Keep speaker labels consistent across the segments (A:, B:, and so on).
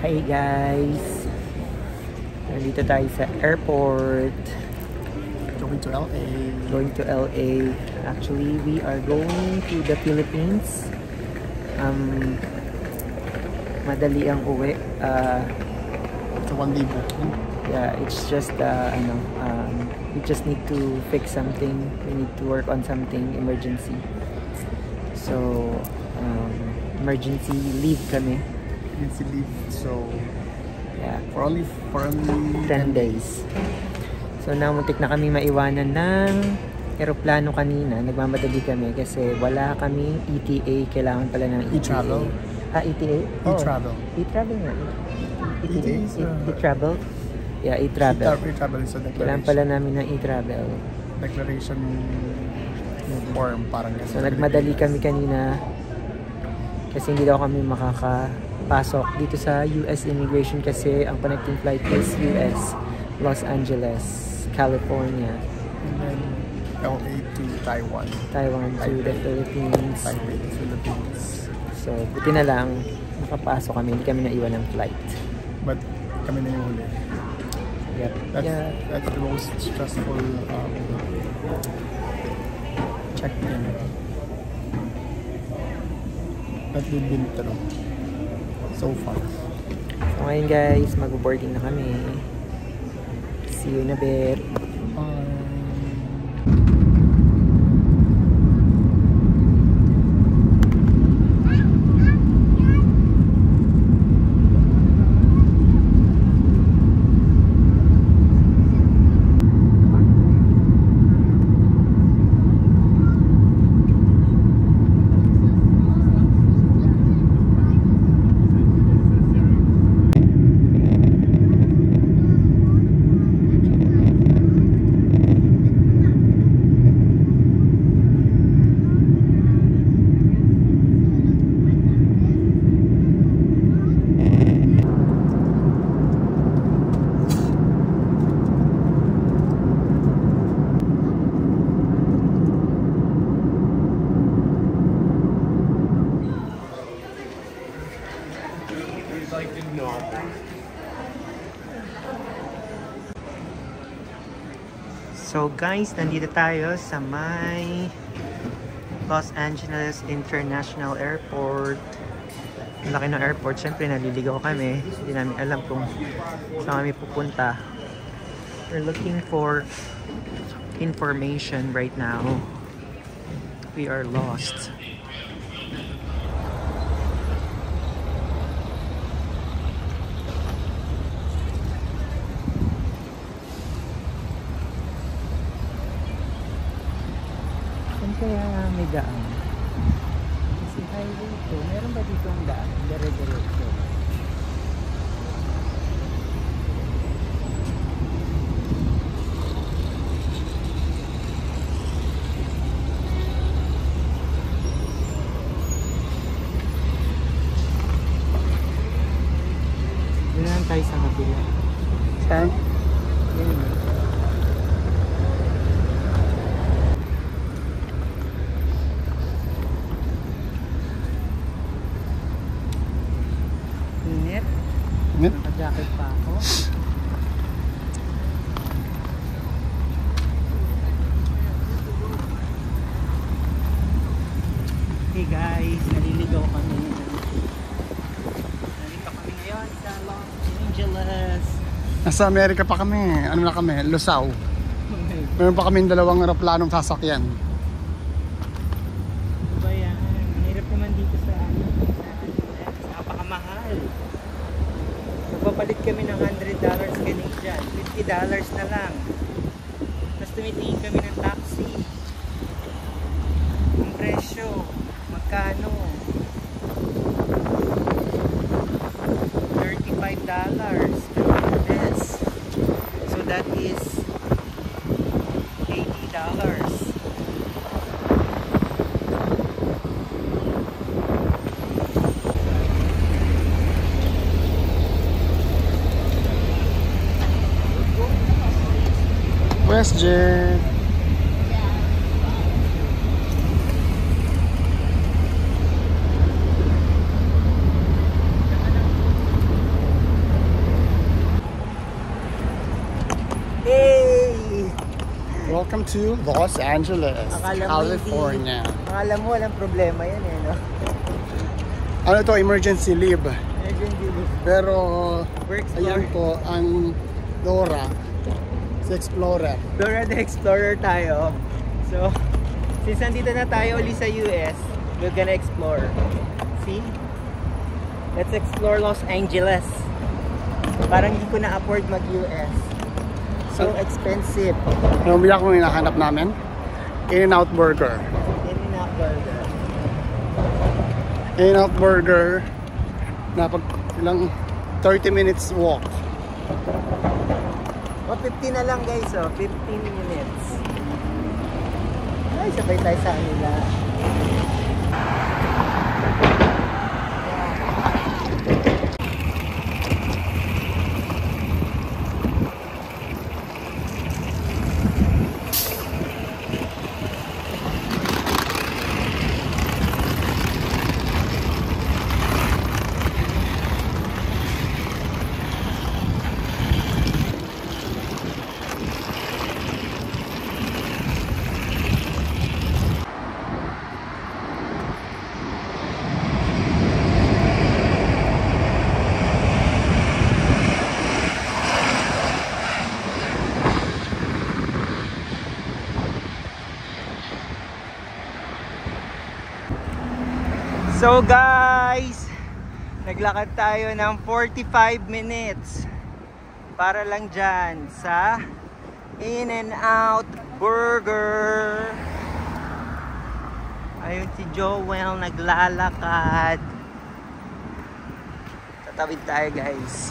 A: Hi guys! Nandito tayo sa airport.
B: Going to LA.
A: Going to LA. Actually, we are going to the Philippines. Madali ang uwi.
B: It's a one-day booking.
A: Yeah, it's just we just need to fix something. We need to work on something emergency. So, emergency leave kami.
B: Emergency leave. So,
A: yeah.
B: For only
A: 10 days. So, muntik na kami maiwanan ng eroplano kanina. Nagmamadali kami kasi wala kaming ETA. Kailangan pala ng ETA.
B: E-travel?
A: ETA? Oh,
B: E-travel.
A: E-travel nga.
B: ETA is
A: E-travel? Yeah, e-travel.
B: E-travel is a declaration.
A: Kailangan pala namin ng e-travel.
B: Declaration form, parang ganun.
A: So, nagmadali kami kanina kasi hindi daw kami makakapasok dito sa US immigration kasi ang connecting flight is US, Los Angeles, California.
B: And then LA to Taiwan.
A: Taiwan to the Philippines.
B: Taipei to Philippines.
A: So, buti na lang nakapasok kami, hindi kami naiwan ng flight.
B: But kami na yung huli.
A: Yep.
B: That's the most stressful check-in that we've been through so far.
A: So ngayon guys, mag-boarding na kami. See you in a bit. So guys, nandito tayo sa may Los Angeles International Airport. Ang laki ng airport. Siyempre naliligaw kami. Hindi namin alam kung saan kami pupunta. We're looking for information right now. We are lost. Kaya may daan. Kasi highway ito. Meron ba dito ang daan? Dire-diretso. Doon lang tayo sa kabila.
B: Saan?
A: Yan. Naka-jacket pa ako. Hey guys, naliligaw kami. Nandito kami ngayon sa Los Angeles.
B: Nasa Amerika pa kami. Ano na kami? Lusaw. Meron pa kami dalawang aeroplanong sasakyan.
A: Ano ba yan? Mahirap naman dito sa napakamahal. Magpapalit kami ng $100 Canadian, $50 na lang. Tapos tumitingin kami ng taxi. Ang presyo, magkano? $35. Yes. So that is $80.
B: WestJet. welcome to Los Angeles, California.
A: Akala mo walang problema yan eh, no?
B: Ano to, emergency leave.
A: Emergency leave.
B: Pero,
A: We're
B: ayan po, ang Dora, si Explorer.
A: Dora the Explorer tayo. So, since nandito na tayo ulit sa US, we're gonna explore. See? Let's explore Los Angeles. Parang hindi ko na afford mag-US. So expensive.
B: Ano bilang kung hinahanap namin? In-N-Out Burger.
A: In-N-Out Burger.
B: In-N-Out Burger na pag ilang 30 minutes walk.
A: O 15 na lang guys, oh. 15 minutes. Ay, sabay tayo sa kanila. So guys, naglakad tayo ng 45 minutes para lang dyan sa In-N-Out Burger. Ayun si Joel naglalakad. Tatawid tayo guys.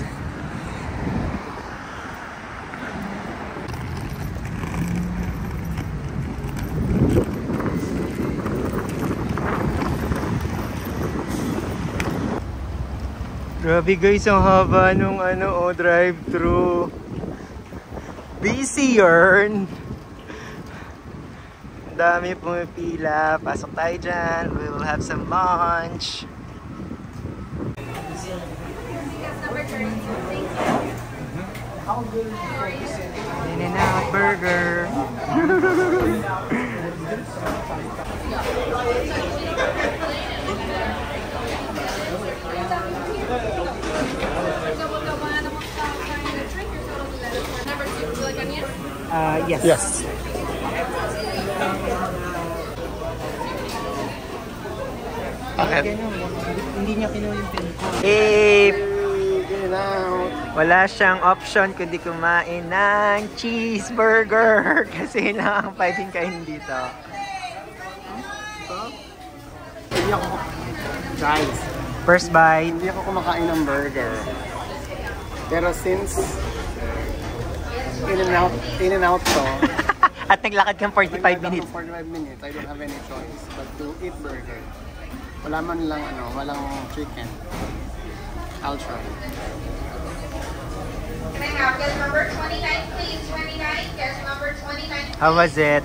A: Grabe guys, ang haba nung drive-thru. Busy yarn. Ang dami pumipila. Pasok tayo dyan. We will have some lunch. In-N-Out Burger. Yes.
B: Yes. Okay.
A: Hindi niya kinuha yung pin ko. Wala siyang option kundi kumain ng cheeseburger kasi lang ang pwedeng kainin dito.
B: Guys,
A: First bite.
B: hindi ako kumakain ng burger. Pero since In-N-Out to,
A: At naglakad kang 45 minutes.
B: 45 minutes, I don't have any choice but to eat burger. Wala man lang walang chicken. I'll try.
C: Can I have guest number 29, please? 29, guest number 29.
A: How was it?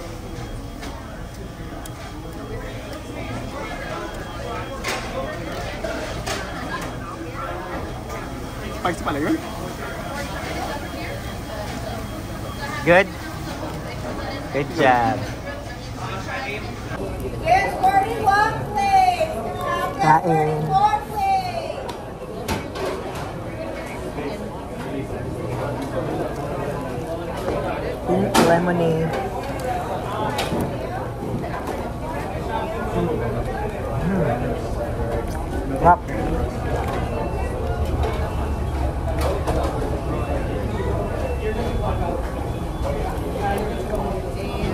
B: Spicy pala yun?
A: Good? Good job.
C: Guest 41, please. Can I have
A: Kain.
C: guest 34, please?
A: Pink lemonade. Rock.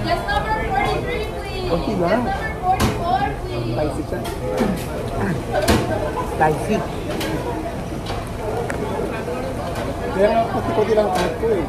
C: Guest number 43, please.
B: Okay lang.
C: Guest number 44, please.
B: Spicy siya.
A: Spicy.
B: Kaya nga puti-puti lang kahit ko eh.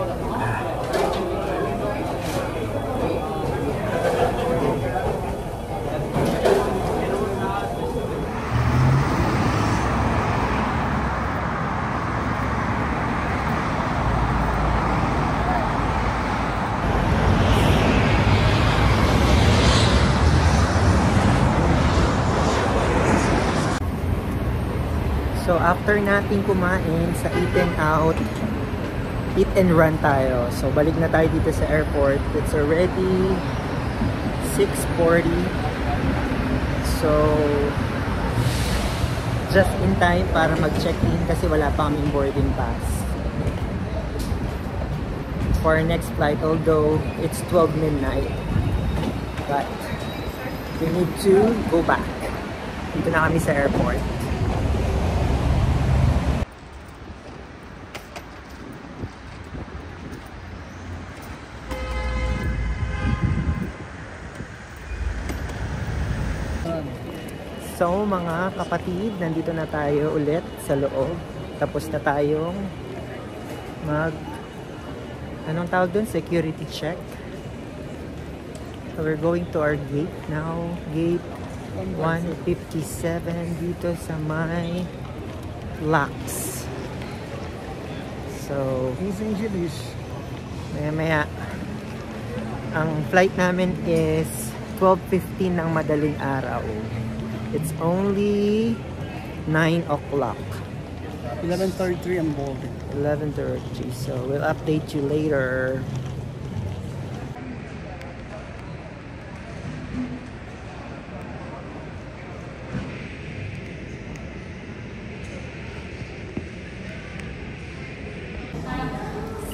A: So after natin kumain sa In-N-Out, eat and run tayo. So balik na tayo dito sa airport. It's already 6:40. So just in time para mag-check-in kasi wala pa kaming boarding pass for our next flight, although it's 12 midnight. But we need to go back. Dito na kami sa airport. So mga kapatid, nandito na tayo ulit sa loob. Tapos na tayong anong tawag dun? Security check. So we're going to our gate now. Gate 157 dito sa may LAX. So maya ang flight namin is 12:15 ng madaling araw. It's only 9 o'clock.
B: 11:33 I'm boarding.
A: 11:30. So we'll update you later.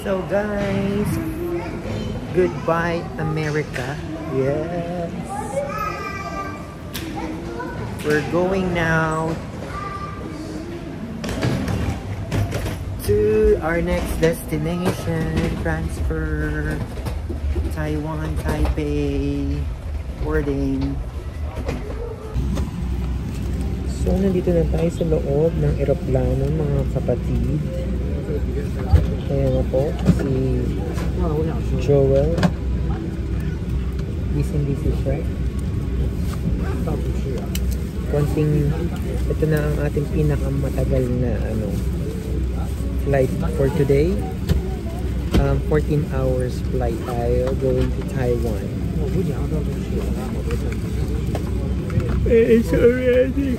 A: So guys, goodbye America. Yes. We're going now to our next destination, transfer, Taiwan, Taipei, boarding. So, nandito na tayo sa loob ng eroplano, mga kapatid. Ayan na po, si Joel. Busy siya. Konting, ito na ang ating pinakamatagal na flight for today. 14 hours flight tayo going to Taiwan. It's already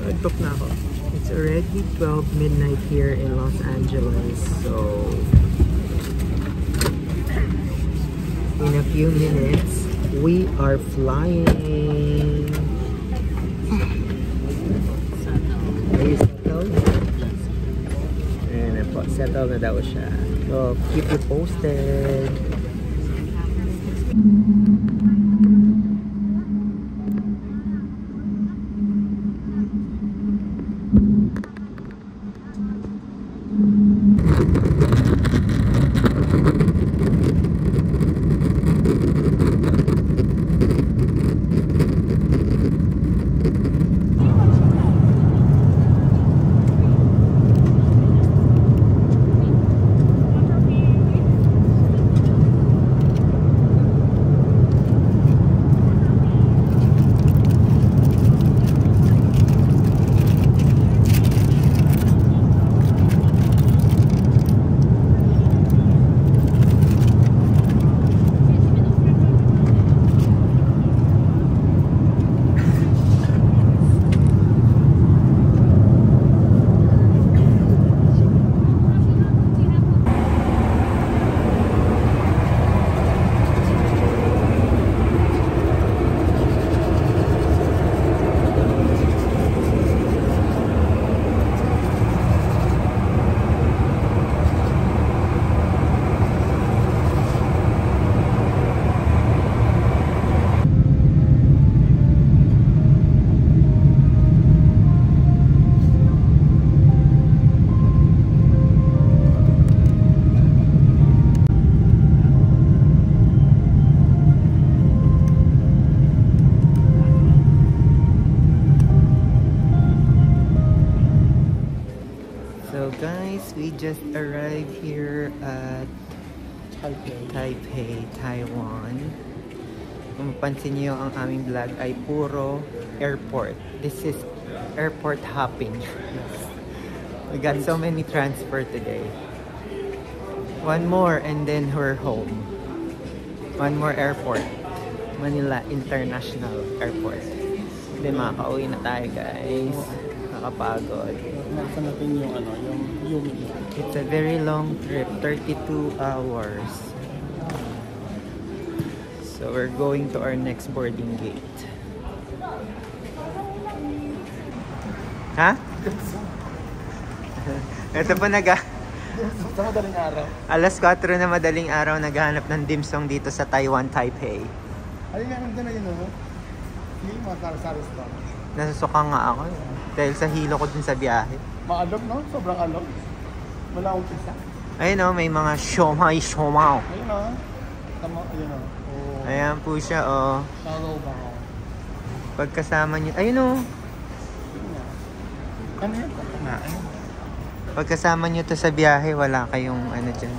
A: antok na ako. It's already 12 midnight here in Los Angeles. So in a few minutes we are flying. Are you settled? Ayan po, settled na daw siya. So, keep you posted. We just arrived here at Taipei, Taiwan. Kung mapansin niyo, ang aming vlog ay puro airport. This is airport hopping. We got so many transfer today. One more and then we're home. One more airport. Manila International Airport. Then makakauwi na tayo, guys. nakakapagod.
B: Nasa natin yung ano, yung Yumi.
A: It's a very long trip, 32 hours. So we're going to our next boarding gate. Ha? Ito po
B: Sa madaling araw.
A: alas 4 na madaling araw naghahanap ng dim sum dito sa Taiwan, Taipei.
B: Ayun nga, nandun na yun, no? Yung mga sari-sari store.
A: Nasusuka nga ako dahil sa hilo ko dun sa biyahe.
B: Maalog, no? Sobrang alog. Wala akong pisa.
A: Ayun o, may mga siomay.
B: Ayun, no? Tama, ayun, no? Oh.
A: Ayan po siya o.
B: Shallow ba ako?
A: Pagkasama nyo, ayun o.
B: Ano yun? Ayun.
A: Pagkasama nyo to sa biyahe, wala kayong ano dyan.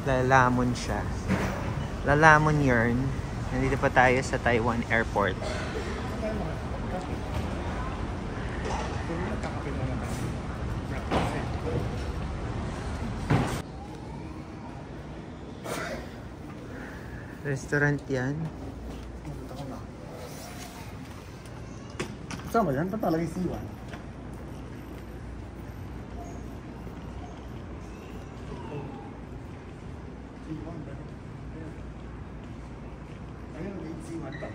A: Lalamon siya. Lalamon yarn. Nandito pa tayo sa Taiwan Airport. Restaurant yan.
B: Sama yan? Ba't talaga yung siwan? Ayun, may siwan pa.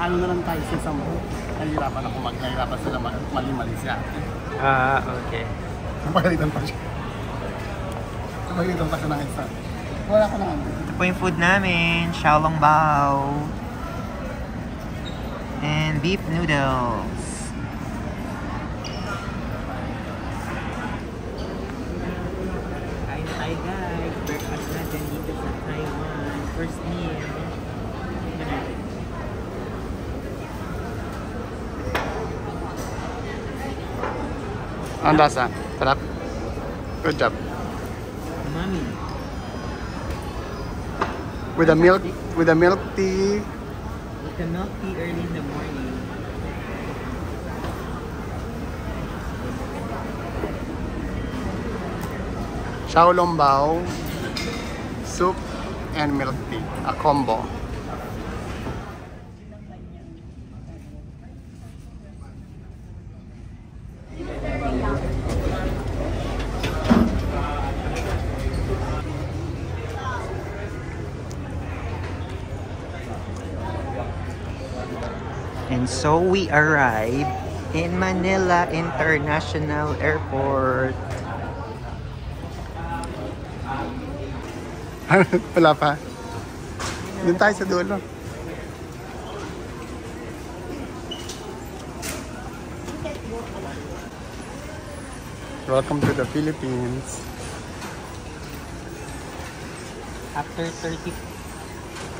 B: Ano na lang tayo sa isang nahihirapan ako nahihirapan sila mali-mali siya.
A: Ah, okay.
B: Napagalitan pa siya. Napagalitan pa siya ng isa. Wala ka na ano.
A: Ito po yung food namin. Xiaolong bao. And beef noodles. Kain tayo guys. Breakfast natin dito sa Taiwan. First meal.
B: Ang lasa? Sarap? Good job.
A: Mami.
B: With the milk tea.
A: With the milk tea early in the morning.
B: Xiaolong bao, soup, and milk tea. A combo.
A: And so we arrived in Manila International Airport.
B: Wala pa. Doon tayo sa dulo. Welcome to the Philippines.
A: After 32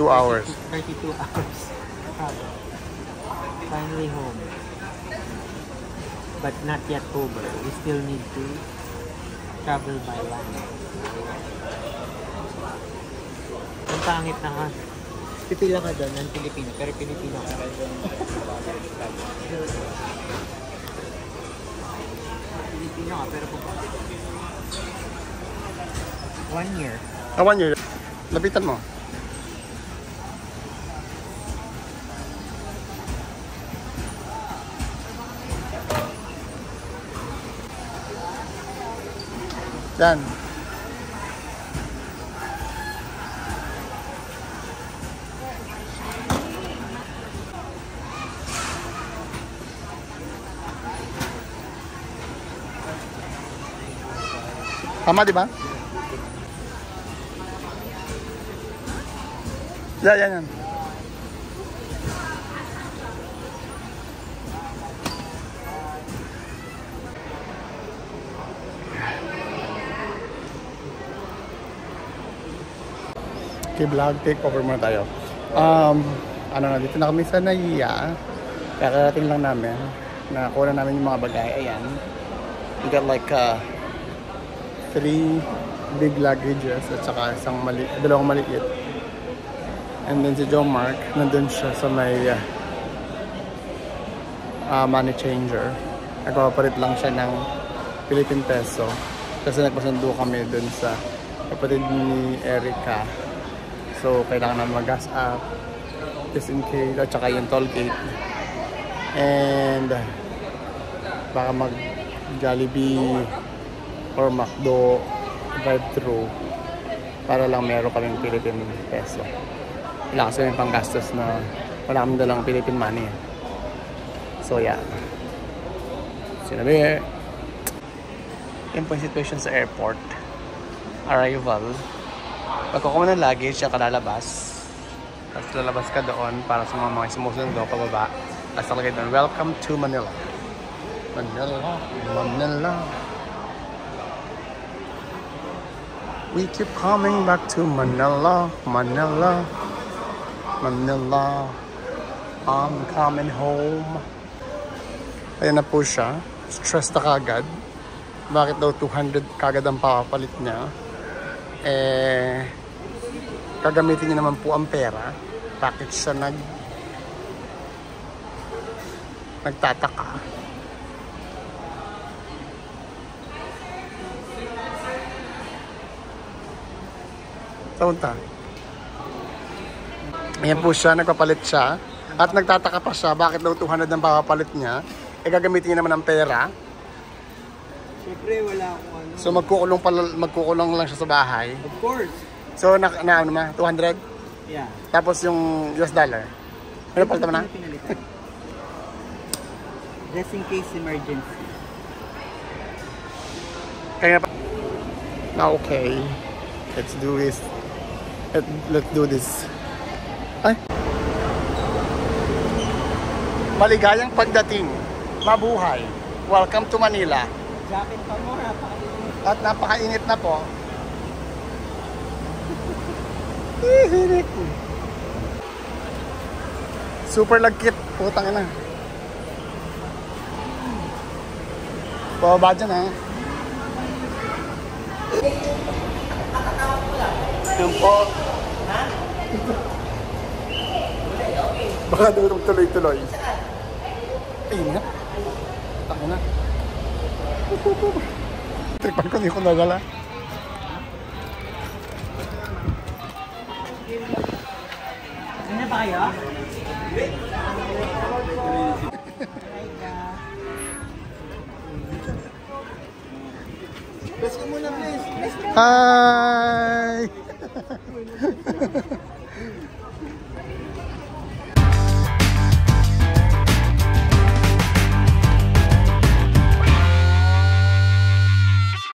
B: hours.
A: 32 hours. Finally home. But not yet over. We still need to travel by land. Ang pangit na ka. Pipila ka doon ng Pilipino, pero Pilipino ka. Pilipino ka, pero pupunta. 1 year.
B: 1 year. Lapitan mo. Yan. Tama, di ba? Yan. Okay, vlog takeover muna tayo. Dito na kami sa Naiya. Kakarating lang namin. Nakuha na namin yung mga bagay. Ayan. We got like 3 big luggages at saka dalawang maliit. And then si John Mark, nandun siya sa may money changer. Nagpapalit lang siya ng Philippine peso. Kasi nagpasundo kami dun sa kapatid ni Erica. So, kailangan namin mag-gas up just in case, at saka yung toll gate. And baka mag-Jollibee or McDo drive-thru para lang meron kaming Philippine peso. Wala kasi yung panggastos na wala kami dalang Philippine money. So, yeah. Sinabi, yun po yung situation sa airport. Arrival. Pagkukuha ng luggage, siya kalalabas. Tapos lalabas ka doon para sa mga sumusundo pababa. Tapos nakalagay doon, welcome to Manila. Manila. We keep coming back to Manila. I'm coming home. Ayan na po siya. Stress na kagad. Bakit daw 200 kagad ang papalit niya? Gagamitin niya naman po ang pera. Bakit siya nagtataka? Saunta. Ayan po siya, nagpapalit siya. At nagtataka pa siya, bakit daw 200 ang papalit niya? Gagamitin niya naman ang pera.
A: Siyempre, wala akong ano.
B: So magkukulong lang siya sa bahay.
A: Of course.
B: So ano na? 200?
A: Yeah.
B: Tapos yung US dollar. Ano palta mo na?
A: Just in case emergency.
B: Kaya pa. Okay. Let's do this. Ay. Maligayang pagdating. Mabuhay. Welcome to Manila.
A: Jacket pa mo, napakainit.
B: At napakainit na po. Super lagkit. Putang ina. Pababa dyan ha. Yan po. Baka durog tuloy-tuloy. Ayun na. Putang ina. Tripan ko, hindi ko nagala.
A: Ano na ba kayo? Press ko muna, please.
B: Hi!